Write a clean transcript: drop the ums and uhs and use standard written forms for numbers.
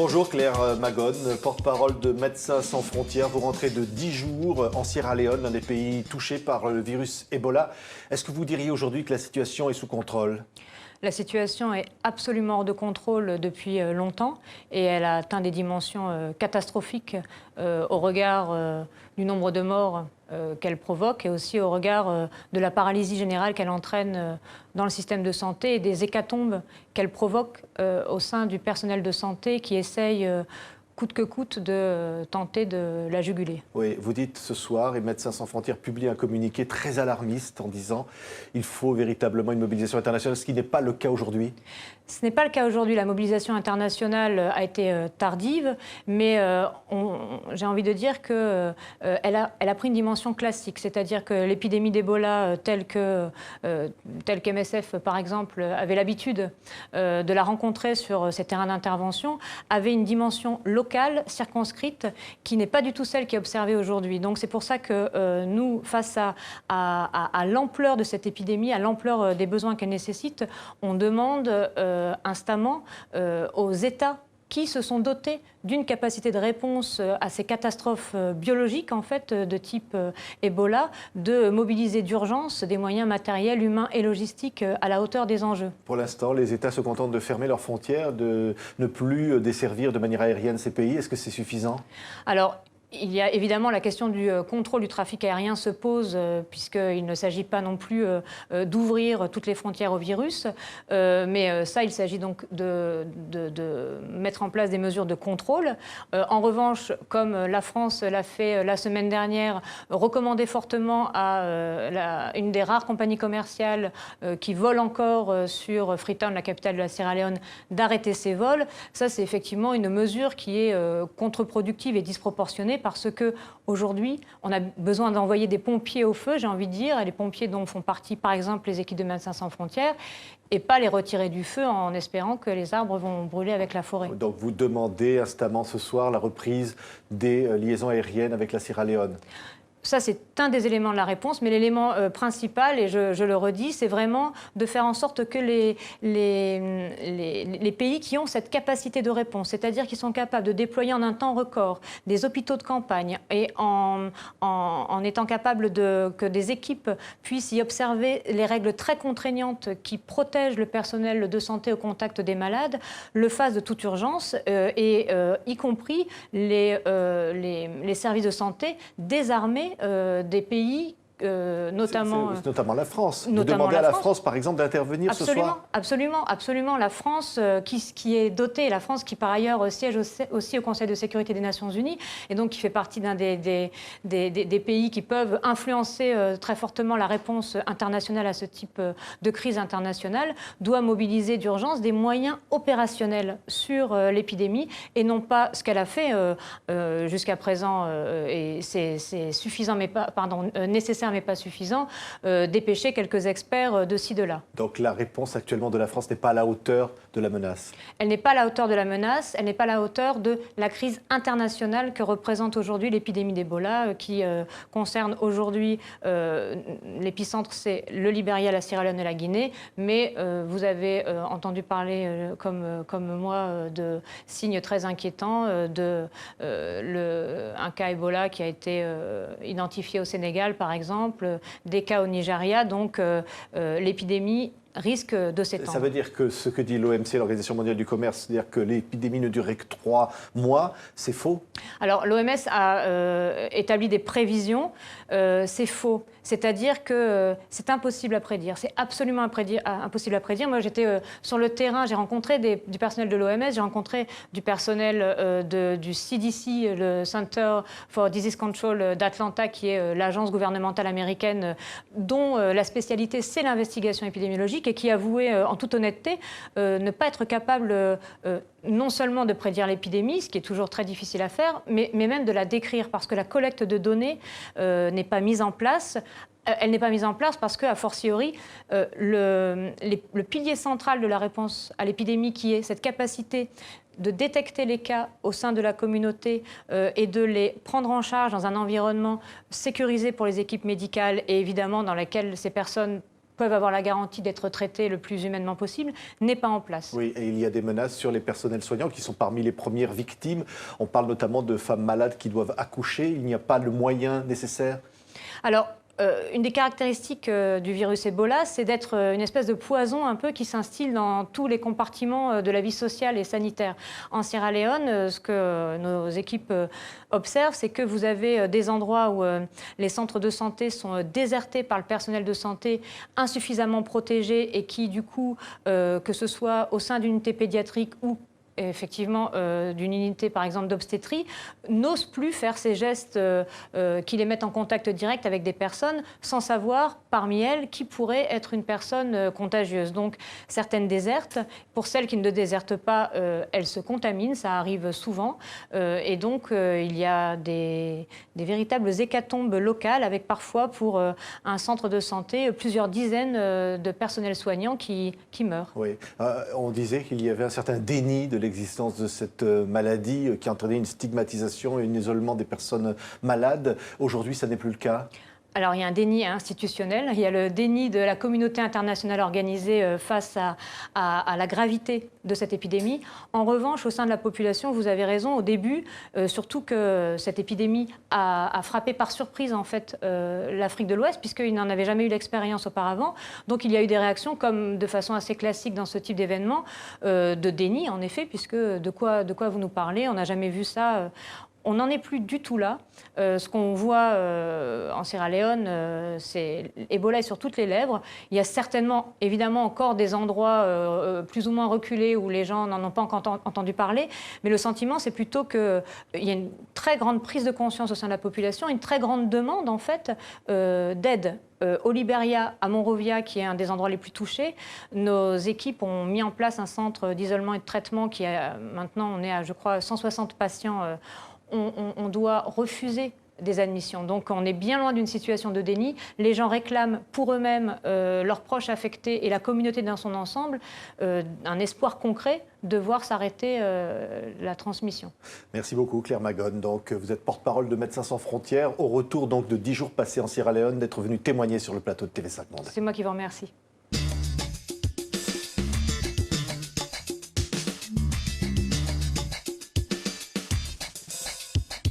Bonjour Claire Magone, porte-parole de Médecins sans frontières. Vous rentrez de 10 jours en Sierra Leone, l'un des pays touchés par le virus Ebola. Est-ce que vous diriez aujourd'hui que la situation est sous contrôle ? La situation est absolument hors de contrôle depuis longtemps et elle a atteint des dimensions catastrophiques au regard du nombre de morts qu'elle provoque et aussi au regard de la paralysie générale qu'elle entraîne dans le système de santé et des hécatombes qu'elle provoque au sein du personnel de santé qui essaye coûte que coûte de tenter de la juguler. Oui, vous dites ce soir, et Médecins sans frontières publie un communiqué très alarmiste en disant qu'il faut véritablement une mobilisation internationale, ce qui n'est pas le cas aujourd'hui. Ce n'est pas le cas aujourd'hui. La mobilisation internationale a été tardive, mais j'ai envie de dire qu'elle a pris une dimension classique, c'est-à-dire que l'épidémie d'Ebola, telle qu'MSF, par exemple, avait l'habitude de la rencontrer sur ces terrains d'intervention, avait une dimension locale, circonscrite, qui n'est pas du tout celle qui est observée aujourd'hui. Donc c'est pour ça que nous, face à l'ampleur de cette épidémie, à l'ampleur des besoins qu'elle nécessite, on demande instamment aux États qui se sont dotés d'une capacité de réponse à ces catastrophes biologiques, en fait, de type Ebola, de mobiliser d'urgence des moyens matériels, humains et logistiques à la hauteur des enjeux. Pour l'instant, les États se contentent de fermer leurs frontières, de ne plus desservir de manière aérienne ces pays. Est-ce que c'est suffisant ? Alors, il y a évidemment la question du contrôle du trafic aérien se pose puisqu'il ne s'agit pas non plus d'ouvrir toutes les frontières au virus. Mais ça, il s'agit donc de mettre en place des mesures de contrôle. En revanche, comme la France l'a fait la semaine dernière, recommander fortement à une des rares compagnies commerciales qui volent encore sur Freetown, la capitale de la Sierra Leone, d'arrêter ses vols. Ça, c'est effectivement une mesure qui est contre-productive et disproportionnée parce qu'aujourd'hui, on a besoin d'envoyer des pompiers au feu, j'ai envie de dire, et les pompiers dont font partie, par exemple, les équipes de Médecins sans frontières, et pas les retirer du feu en espérant que les arbres vont brûler avec la forêt. Donc vous demandez instamment ce soir la reprise des liaisons aériennes avec la Sierra Leone ? Ça, c'est un des éléments de la réponse, mais l'élément principal, et je le redis, c'est vraiment de faire en sorte que les pays qui ont cette capacité de réponse, c'est-à-dire qui sont capables de déployer en un temps record des hôpitaux de campagne et en étant capables que des équipes puissent y observer les règles très contraignantes qui protègent le personnel de santé au contact des malades, le fassent de toute urgence, y compris les services de santé désarmés des pays, notamment la France. Vous demandez à la France, par exemple, d'intervenir ce soir ? Absolument. La France qui est dotée, la France qui, par ailleurs, siège aussi au Conseil de sécurité des Nations Unies, et donc qui fait partie d'un des pays qui peuvent influencer très fortement la réponse internationale à ce type de crise internationale, doit mobiliser d'urgence des moyens opérationnels sur l'épidémie, et non pas ce qu'elle a fait jusqu'à présent, et c'est suffisant, mais pas, nécessaire, mais pas suffisant, dépêcher quelques experts de ci, de là. Donc la réponse actuellement de la France n'est pas à la hauteur de la menace ? Elle n'est pas à la hauteur de la menace, elle n'est pas à la hauteur de la crise internationale que représente aujourd'hui l'épidémie d'Ebola, qui concerne aujourd'hui, l'épicentre c'est le Libéria, la Sierra Leone et la Guinée, mais vous avez entendu parler, comme moi, de signes très inquiétants, un cas Ebola qui a été identifié au Sénégal, par exemple, des cas au Nigeria, donc l'épidémie risque de s'étendre. Ça veut dire que ce que dit l'OMC, l'Organisation mondiale du commerce, c'est-à-dire que l'épidémie ne durerait que 3 mois, c'est faux ? Alors l'OMS a établi des prévisions, c'est faux. C'est-à-dire que c'est impossible à prédire, c'est absolument impossible à prédire. Moi, j'étais sur le terrain, j'ai rencontré du personnel de l'OMS, j'ai rencontré du personnel du CDC, le Center for Disease Control d'Atlanta, qui est l'agence gouvernementale américaine dont la spécialité, c'est l'investigation épidémiologique, et qui avouait en toute honnêteté ne pas être capable non seulement de prédire l'épidémie, ce qui est toujours très difficile à faire, mais même de la décrire, parce que la collecte de données n'est pas mise en place. Elle n'est pas mise en place parce que, a fortiori, le pilier central de la réponse à l'épidémie, qui est cette capacité de détecter les cas au sein de la communauté et de les prendre en charge dans un environnement sécurisé pour les équipes médicales et évidemment dans lequel ces personnes peuvent avoir la garantie d'être traités le plus humainement possible, n'est pas en place. Oui, et il y a des menaces sur les personnels soignants qui sont parmi les premières victimes. On parle notamment de femmes malades qui doivent accoucher. Il n'y a pas le moyen nécessaire? Alors, une des caractéristiques du virus Ebola, c'est d'être une espèce de poison un peu qui s'instille dans tous les compartiments de la vie sociale et sanitaire. En Sierra Leone, ce que nos équipes observent, c'est que vous avez des endroits où les centres de santé sont désertés par le personnel de santé, insuffisamment protégés et qui, du coup, que ce soit au sein d'une unité pédiatrique ou effectivement d'une unité par exemple d'obstétrie, n'osent plus faire ces gestes qui les mettent en contact direct avec des personnes sans savoir parmi elles qui pourrait être une personne contagieuse. Donc certaines désertent, pour celles qui ne désertent pas, elles se contaminent, ça arrive souvent et donc il y a des véritables hécatombes locales avec parfois pour un centre de santé plusieurs dizaines de personnels soignants qui meurent. Oui, on disait qu'il y avait un certain déni de l'existence de cette maladie qui entraînait une stigmatisation et un isolement des personnes malades. Aujourd'hui, ça n'est plus le cas? Alors, il y a un déni institutionnel, il y a le déni de la communauté internationale organisée face à la gravité de cette épidémie. En revanche, au sein de la population, vous avez raison, au début, surtout que cette épidémie a frappé par surprise en fait l'Afrique de l'Ouest, puisqu'il n'en avait jamais eu l'expérience auparavant. Donc, il y a eu des réactions, comme de façon assez classique dans ce type d'événement, de déni, en effet, puisque de quoi vous nous parlez, on n'a jamais vu ça. On n'en est plus du tout là. Ce qu'on voit en Sierra Leone, c'est Ebola est sur toutes les lèvres. Il y a certainement, évidemment, encore des endroits plus ou moins reculés où les gens n'en ont pas encore entendu parler. Mais le sentiment, c'est plutôt qu'il y a une très grande prise de conscience au sein de la population, une très grande demande, en fait, d'aide. Au Libéria, à Monrovia, qui est un des endroits les plus touchés, nos équipes ont mis en place un centre d'isolement et de traitement qui a maintenant, on est à, je crois, 160 patients. On doit refuser des admissions. Donc on est bien loin d'une situation de déni. Les gens réclament pour eux-mêmes, leurs proches affectés et la communauté dans son ensemble, un espoir concret de voir s'arrêter la transmission. Merci beaucoup Claire Magone. Donc, vous êtes porte-parole de Médecins sans frontières. Au retour donc, de 10 jours passés en Sierra Leone, d'être venu témoigner sur le plateau de TV5 Monde. C'est moi qui vous remercie.